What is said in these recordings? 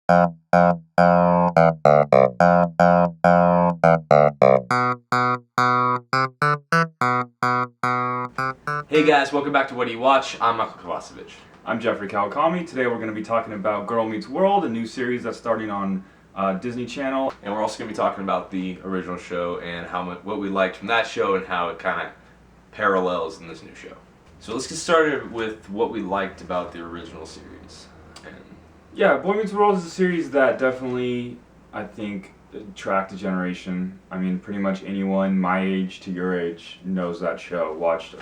Hey guys, welcome back to What Do You Watch? I'm Michael Kovacevich. I'm Geoffrey Kawakami. Today we're going to be talking about Girl Meets World, a new series that's starting on Disney Channel. And we're also going to be talking about the original show and what we liked from that show and how it kind of parallels in this new show. So let's get started with what we liked about the original series. Yeah, Boy Meets World is a series that definitely, I think, tracked a generation. I mean, pretty much anyone my age to your age knows that show, watched,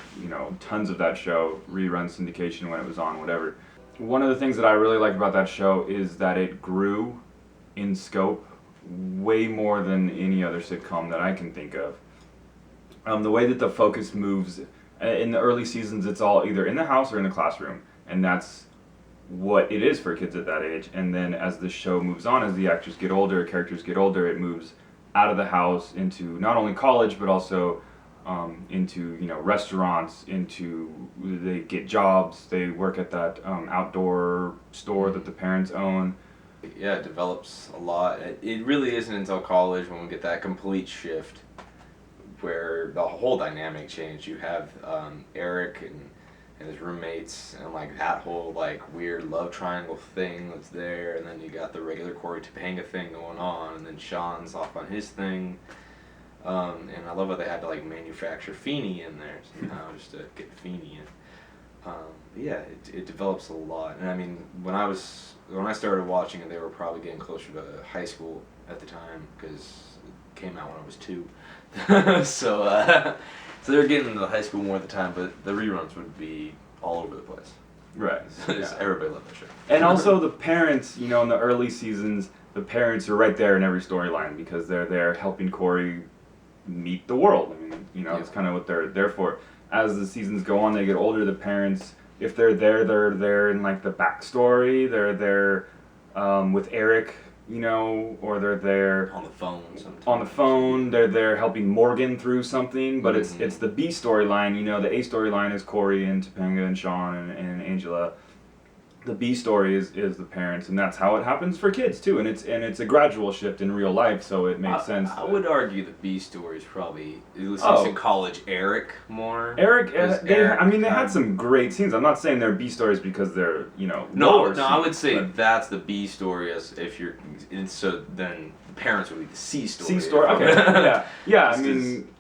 tons of that show, rerun syndication when it was on, whatever. One of the things that I really like about that show is that it grew in scope way more than any other sitcom that I can think of. The way that the focus moves, in the early seasons, it's all either in the house or in the classroom, and that's what it is for kids at that age. And then as the show moves on, as the actors get older, characters get older, it moves out of the house into not only college but also into restaurants, into they get jobs, they work at that outdoor store that the parents own. Yeah, it develops a lot. It really isn't until college when we get that complete shift where the whole dynamic changed. You have Eric and his roommates and like that whole like weird love triangle thing that's there, and then you got the regular Corey Topanga thing going on, and then Sean's off on his thing, and I love how they had to like manufacture Feeney in there somehow just to get Feeney in. But yeah, it develops a lot, and I mean when I started watching it, they were probably getting closer to high school at the time because it came out when I was 2, so. So they were getting into high school more at the time, but the reruns would be all over the place. Right. Yeah. Everybody loved that show. And also the parents, in the early seasons, the parents are right there in every storyline because they're there helping Corey meet the world. I mean, it's kind of what they're there for. As the seasons go on, they get older, the parents, if they're there in like the backstory. They're there with Eric, or they're there on the phone sometimes. On the phone, they're there helping Morgan through something, but it's the B storyline. The A storyline is Corey and Topanga and Sean and Angela. The B story is the parents, and that's how it happens for kids too. And it's a gradual shift in real life, so it makes sense. I would argue the B story is probably, at least in college, Eric more. They had some great scenes. I'm not saying they're B stories because they're No, I would say that's the B story so then the parents would be the C story. C story, okay, yeah.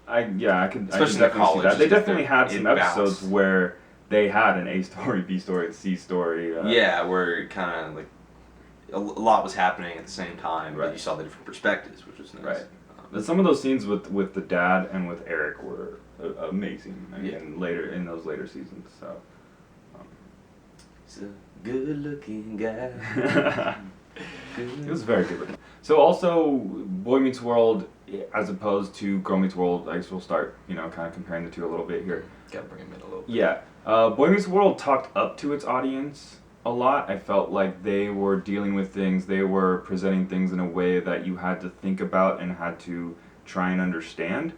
I could definitely see that. They definitely had some episodes where they had an A story, B story, C story. Where it kind of like a lot was happening at the same time, but you saw the different perspectives, which was nice. Right. But some of those scenes with the dad and with Eric were amazing. Later in those later seasons. So. He's a good-looking guy. It was very good looking. So also, Boy Meets World, as opposed to Girl Meets World, I guess we'll start, kind of comparing the two a little bit here. Gotta bring them in a little bit. Yeah. Boy Meets World talked up to its audience a lot. I felt like they were dealing with things, they were presenting things in a way that you had to think about and had to try and understand,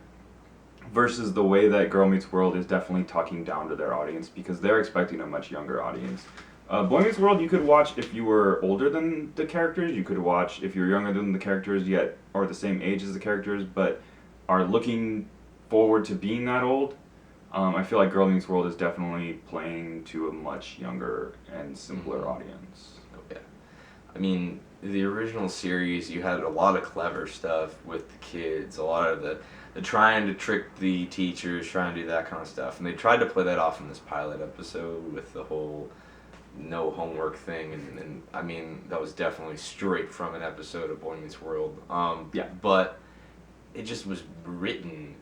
versus the way that Girl Meets World is definitely talking down to their audience because they're expecting a much younger audience. Boy Meets World you could watch if you were older than the characters, you could watch if you're younger than the characters yet are the same age as the characters but are looking forward to being that old. I feel like Girl Meets World is definitely playing to a much younger and simpler audience. Oh, yeah. I mean, the original series, you had a lot of clever stuff with the kids, a lot of the trying to trick the teachers, trying to do that kind of stuff. And they tried to play that off in this pilot episode with the whole no homework thing. And I mean, that was definitely straight from an episode of Boy Meets World. But it just was written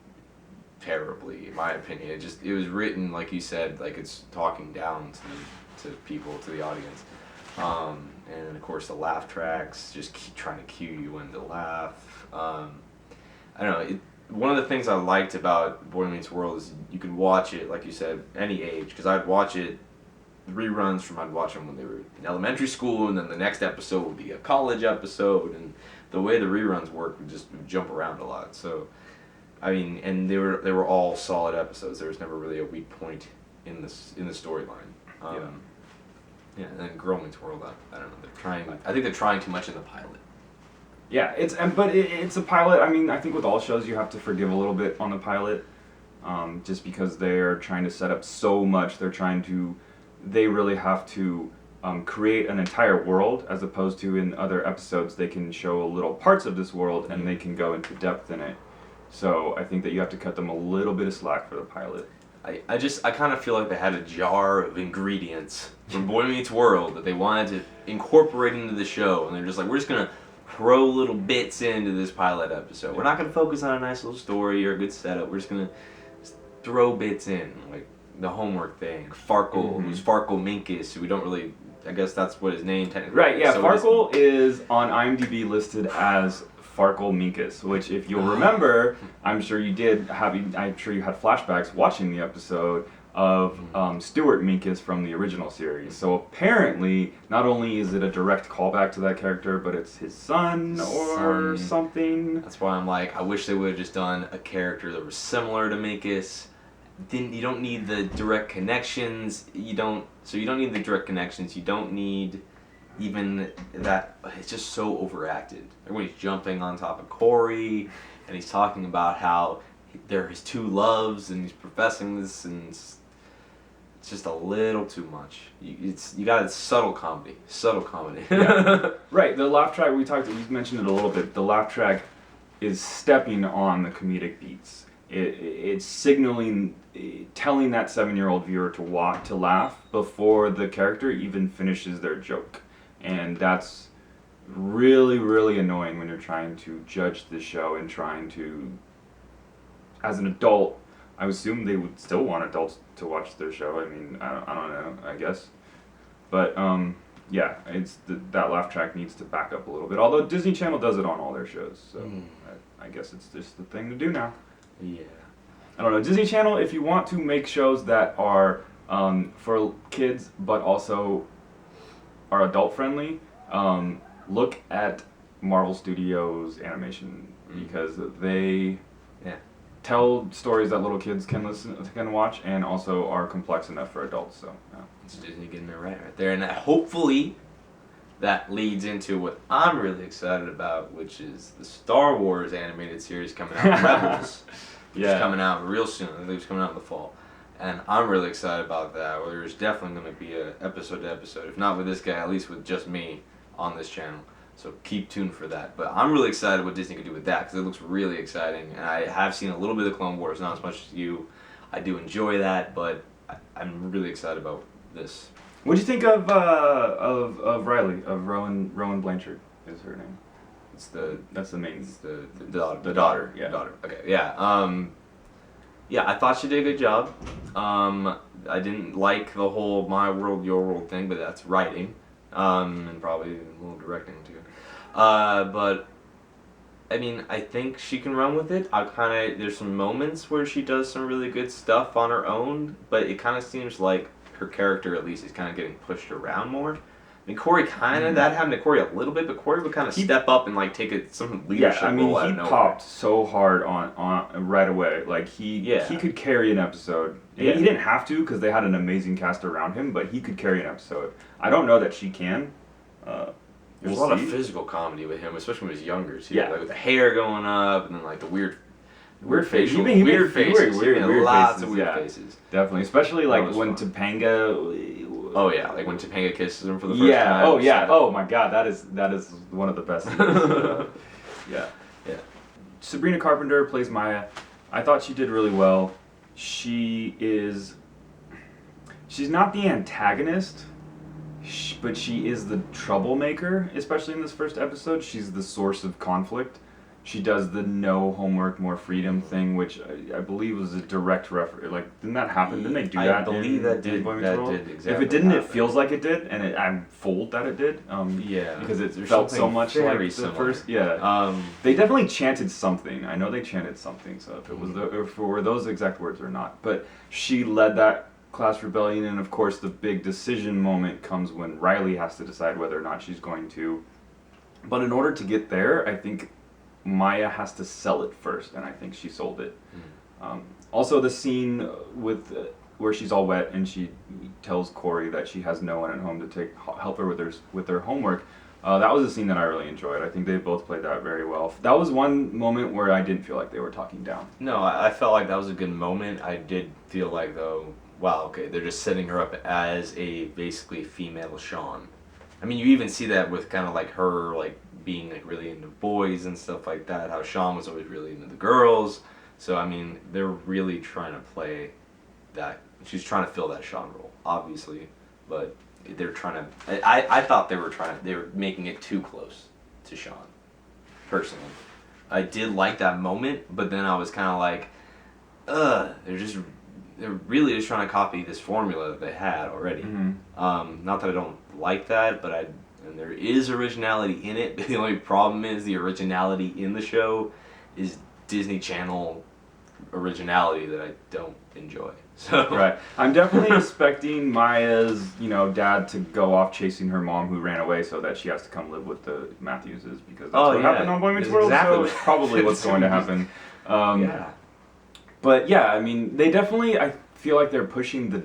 terribly, in my opinion. It was written, like you said, like it's talking down to people, to the audience. And of course the laugh tracks, just trying to cue you when to laugh. I don't know, one of the things I liked about Boy Meets World is you could watch it, like you said, any age, because I'd watch it, I'd watch them when they were in elementary school, and then the next episode would be a college episode, and the way the reruns work would jump around a lot. So I mean, and they were all solid episodes. There was never really a weak point in the storyline. Yeah, and then Girl Meets World, I don't know. I think they're trying too much in the pilot. Yeah, it's a pilot. I mean, I think with all shows you have to forgive a little bit on the pilot, just because they're trying to set up so much. They really have to create an entire world, as opposed to in other episodes they can show little parts of this world and they can go into depth in it. So I think that you have to cut them a little bit of slack for the pilot. I kind of feel like they had a jar of ingredients from Boy Meets World that they wanted to incorporate into the show, and they're just like, we're just gonna throw little bits into this pilot episode. We're not gonna focus on a nice little story or a good setup. We're just gonna throw bits in, like the homework thing. Farkle, who's Farkle Minkus, who we don't really. I guess that's what his name technically. Right. Yeah. So Farkle is on IMDb listed as Farkle Minkus, which, if you'll remember, I'm sure you did. I'm sure you had flashbacks watching the episode of Stuart Minkus from the original series. So apparently, not only is it a direct callback to that character, but it's his son or something. That's why I'm like, I wish they would have just done a character that was similar to Minkus. You don't need the direct connections. You don't need the direct connections. You don't need even that. It's just so overacted. Like when he's jumping on top of Corey, and he's talking about how they're his two loves, and he's professing this, and it's just a little too much. You got a subtle comedy. Yeah. Right. The laugh track you mentioned it a little bit. The laugh track is stepping on the comedic beats. It's signaling, telling that 7-year-old viewer to laugh before the character even finishes their joke, and that's really, really annoying when you're trying to judge the show and trying to, as an adult, I assume they would still want adults to watch their show. I mean, I don't know, I guess, but yeah, that laugh track needs to back up a little bit. Although Disney Channel does it on all their shows, so I guess it's just the thing to do now. Yeah. I don't know. Disney Channel, if you want to make shows that are for kids but also are adult friendly, look at Marvel Studios animation, because they tell stories that little kids can watch, and also are complex enough for adults. So it's Disney getting it right there, and hopefully that leads into what I'm really excited about, which is the Star Wars animated series coming out, Rebels. Which is coming out real soon. I think it's coming out in the fall. And I'm really excited about that. Where there's definitely going to be an episode to episode. If not with this guy, at least with just me on this channel. So keep tuned for that. But I'm really excited what Disney could do with that, because it looks really exciting. And I have seen a little bit of Clone Wars, not as much as you. I do enjoy that, but I'm really excited about this. What do you think of Riley, of Rowan Blanchard is her name? That's the main. It's the daughter. Yeah. Daughter. Okay. Yeah. Yeah. I thought she did a good job. I didn't like the whole my world, your world thing, but that's writing, and probably a little directing too. But I mean, I think she can run with it. There's some moments where she does some really good stuff on her own, but it kind of seems like her character, at least, is kind of getting pushed around more. I mean, Corey that happened to Corey a little bit, but Corey would kind of step up and like take some leadership role out of nowhere. He popped so hard on right away. Like he could carry an episode. Yeah. He didn't have to, because they had an amazing cast around him, but he could carry an episode. I don't know that she can. There's a lot of physical comedy with him, especially when he was younger too. Yeah. Like with the hair going up, and then like the weird facial, weird faces. Lots of weird faces. Definitely, especially like when Topanga. Oh yeah, like when Topanga kisses him for the first time. Oh yeah. Oh my God, that is one of the best scenes. Yeah. Sabrina Carpenter plays Maya. I thought she did really well. She's not the antagonist, but she is the troublemaker, especially in this first episode. She's the source of conflict. She does the no homework, more freedom thing, which I believe was a direct reference. Like, didn't that happen? Didn't they do that? I believe that did. That did exactly. If it didn't, it feels like it did, and I'm fooled that it did. Because it felt so much like the first. Yeah. They definitely chanted something. I know they chanted something. So if it was if it were those exact words or not, but she led that class rebellion, and of course the big decision moment comes when Riley has to decide whether or not she's going to. But in order to get there, I think Maya has to sell it first, and I think she sold it. Also, the scene with where she's all wet and she tells Corey that she has no one at home to help her with her homework. That was a scene that I really enjoyed. I think they both played that very well. That was one moment where I didn't feel like they were talking down. No, I felt like that was a good moment. I did feel like, though, wow, okay, they're just setting her up as a basically female Sean. I mean, you even see that with kind of like her like being like really into boys and stuff like that. How Sean was always really into the girls. So I mean, they're really trying to play that. She's trying to fill that Sean role, obviously, but they're trying to. I thought they were making it too close to Sean. Personally, I did like that moment, but then I was kind of like, they're really just trying to copy this formula that they had already. Mm-hmm. Not that I don't like that, but and there is originality in it. The only problem is the originality in the show is Disney Channel originality that I don't enjoy. So right, I'm definitely expecting Maya's dad to go off chasing her mom who ran away, so that she has to come live with the Matthewses, because that's what happened on Boy Meets World. Exactly. So it's probably what's going to happen. Yeah. But yeah, I mean, they definitely, I feel like they're pushing the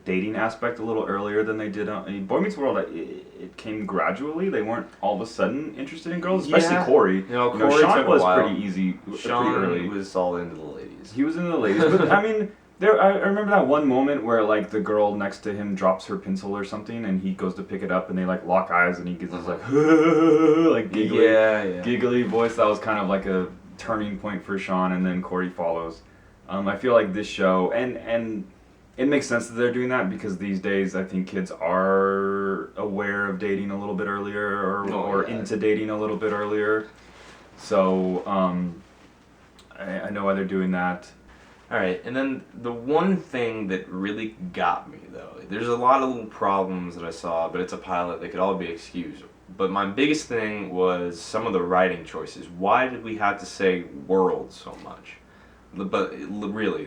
dating aspect a little earlier than they did on Boy Meets World. It came gradually. They weren't all of a sudden interested in girls, especially Corey. Corey Sean took a was while. pretty easy, Sean pretty early. was all into the ladies. He was into the ladies, but I mean, I remember that one moment where like the girl next to him drops her pencil or something, and he goes to pick it up, and they like lock eyes, and he gets this like like giggly voice. That was kind of like a turning point for Sean, and then Corey follows. I feel like this show, and it makes sense that they're doing that, because these days I think kids are aware of dating a little bit earlier, or into dating a little bit earlier. So I know why they're doing that. Alright, and then the one thing that really got me, though, there's a lot of little problems that I saw, but it's a pilot, they could all be excused. But my biggest thing was some of the writing choices. Why did we have to say world so much? But really,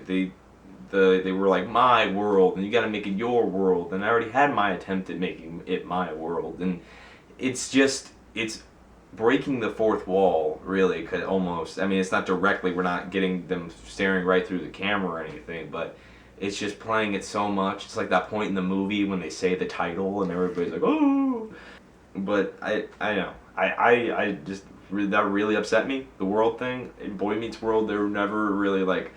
they were like, my world, and you gotta make it your world, and I already had my attempt at making it my world, and it's breaking the fourth wall, really, almost. I mean, it's not directly, we're not getting them staring right through the camera or anything, but it's just playing it so much. It's like that point in the movie when they say the title and everybody's like, oh! But I know. I just, that really upset me, the world thing. In Boy Meets World, they were never really, like,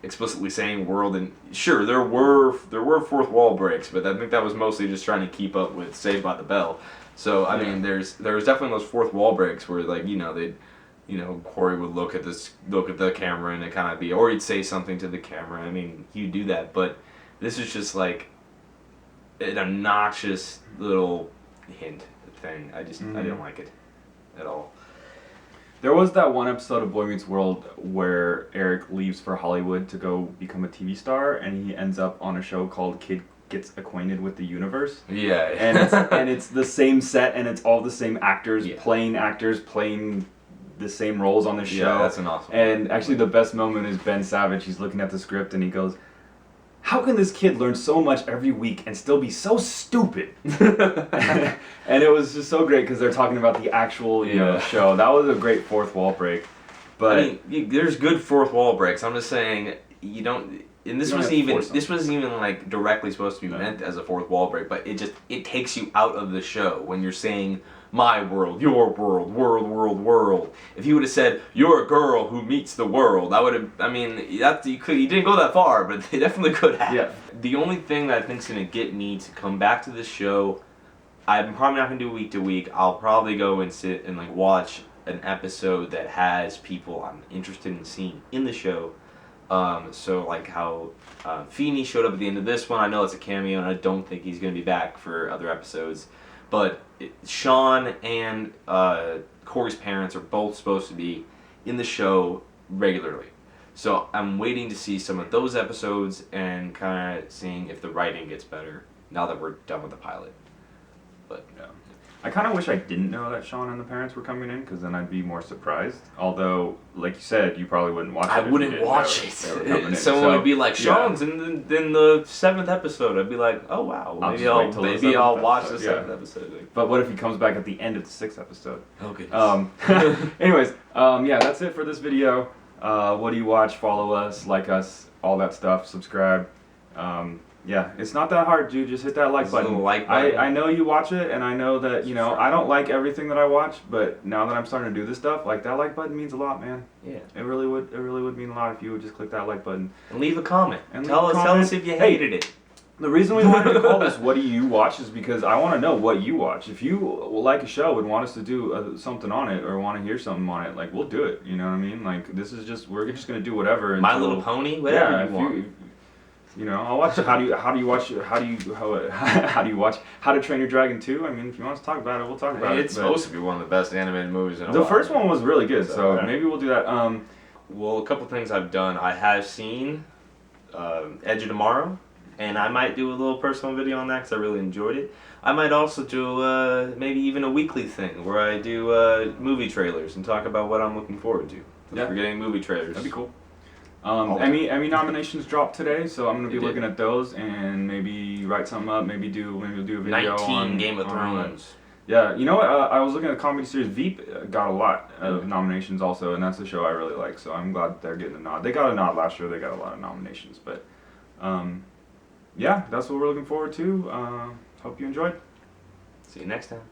explicitly saying world, and sure, there were fourth wall breaks, but I think that was mostly just trying to keep up with Saved by the Bell. So I mean, there was definitely those fourth wall breaks where like they'd Corey would look at the camera and it kind of be, or he'd say something to the camera. I mean, he'd do that, but this is just like an obnoxious little hint thing. I didn't like it at all. There was that one episode of Boy Meets World where Eric leaves for Hollywood to go become a TV star, and he ends up on a show called Kid Gets Acquainted with the Universe. Yeah. And it's the same set, and it's all the same actors playing the same roles on the show. Yeah, that's an awesome one. And actually the best moment is Ben Savage. He's looking at the script and he goes, how can this kid learn so much every week and still be so stupid? And it was just so great because they're talking about the actual show. That was a great fourth wall break. But I mean, there's good fourth wall breaks. I'm just saying you don't. And this wasn't even like directly supposed to be meant as a fourth wall break, but it takes you out of the show when you're saying my world, your world, world. If he would have said you're a girl who meets the world, I would have. I mean, you didn't go that far, but they definitely could have. Yeah. The only thing that I think is gonna get me to come back to this show, I'm probably not gonna do week to week. I'll probably go and sit and like watch an episode that has people I'm interested in seeing in the show. So like how Feeney showed up at the end of this one. I know it's a cameo, and I don't think he's going to be back for other episodes. But Sean and Corey's parents are both supposed to be in the show regularly. So I'm waiting to see some of those episodes and kind of seeing if the writing gets better now that we're done with the pilot. But yeah. I kind of wish I didn't know that Sean and the parents were coming in, because then I'd be more surprised. Although, like you said, you probably wouldn't watch it. I wouldn't watch it. Someone would be like, Sean's in the 7th episode. I'd be like, oh wow, maybe I'll watch the 7th episode. But what if he comes back at the end of the 6th episode? Okay. Anyways, yeah, that's it for this video. What do you watch? Follow us, like us, all that stuff. Subscribe. Yeah, it's not that hard, dude. Just hit that like Just a little button. like button. I know you watch it, and I know that, you know, I don't like everything that I watch, but now that I'm starting to do this stuff, like, that like button means a lot, man. Yeah. It really would mean a lot if you would just click that like button. And leave a comment. And tell leave a us comment. if you Hey, hated it. The reason we wanted to call this "What Do You Watch" is because I want to know what you watch. If you like a show and want us to do something on it or want to hear something on it, like, we'll do it. You know what I mean? Like, this is just, we're just gonna do whatever. My until, Little Pony, whatever yeah, you want. You know, I'll watch. How do you watch? How do you watch How to Train Your Dragon 2? I mean, if you want us to talk about it, we'll talk about it. It's supposed to be one of the best animated movies in a The while. first one was really good, so yeah. maybe we'll do that. Well, a couple things I've done. I have seen Edge of Tomorrow, and I might do a little personal video on that because I really enjoyed it. I might also do maybe even a weekly thing where I do movie trailers and talk about what I'm looking forward to. Yeah. We're getting movie trailers. That'd be cool. Emmy nominations dropped today, so I'm gonna be looking at those and maybe write something up. Maybe do a video 19 on Game of Thrones. Yeah, you know what? I was looking at the comedy series Veep. Got a lot of nominations also, and that's a show I really like. So I'm glad they're getting a nod. They got a nod last year. They got a lot of nominations, but yeah, that's what we're looking forward to. Hope you enjoyed. See you next time.